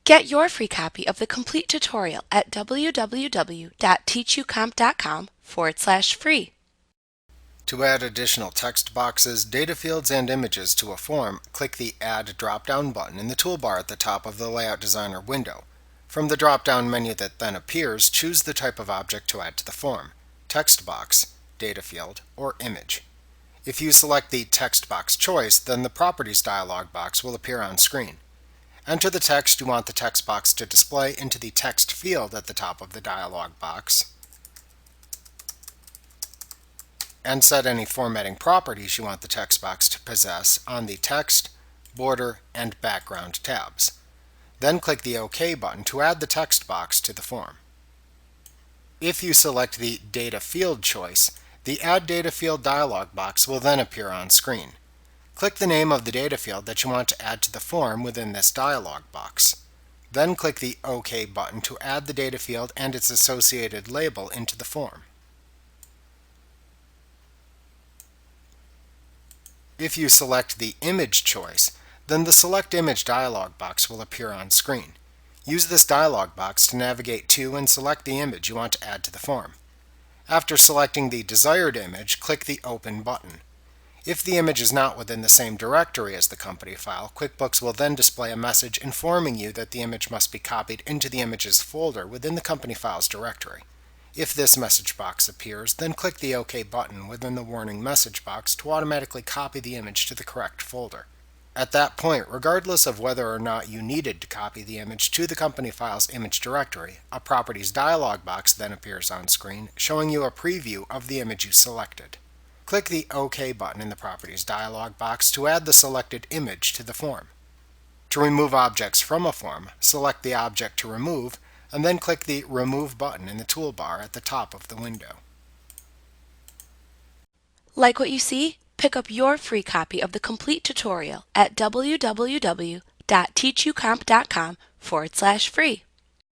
Get your free copy of the complete tutorial at www.teachucomp.com/free. To add additional text boxes, data fields, and images to a form, click the Add drop-down button in the toolbar at the top of the Layout Designer window. From the drop-down menu that then appears, choose the type of object to add to the form: text box, data field, or image. If you select the text box choice, then the Properties dialog box will appear on screen. Enter the text you want the text box to display into the text field at the top of the dialog box, and set any formatting properties you want the text box to possess on the Text, Border, and Background tabs. Then click the OK button to add the text box to the form. If you select the Data Field choice, the Add Data Field dialog box will then appear on screen. Click the name of the data field that you want to add to the form within this dialog box. Then click the OK button to add the data field and its associated label into the form. If you select the Image choice, then the Select Image dialog box will appear on screen. Use this dialog box to navigate to and select the image you want to add to the form. After selecting the desired image, click the Open button. If the image is not within the same directory as the company file, QuickBooks will then display a message informing you that the image must be copied into the Images folder within the company files directory. If this message box appears, then click the OK button within the warning message box to automatically copy the image to the correct folder. At that point, regardless of whether or not you needed to copy the image to the company file's image directory, a Properties dialog box then appears on screen, showing you a preview of the image you selected. Click the OK button in the Properties dialog box to add the selected image to the form. To remove objects from a form, select the object to remove, and then click the Remove button in the toolbar at the top of the window. Like what you see? Pick up your free copy of the complete tutorial at www.teachucomp.com/free.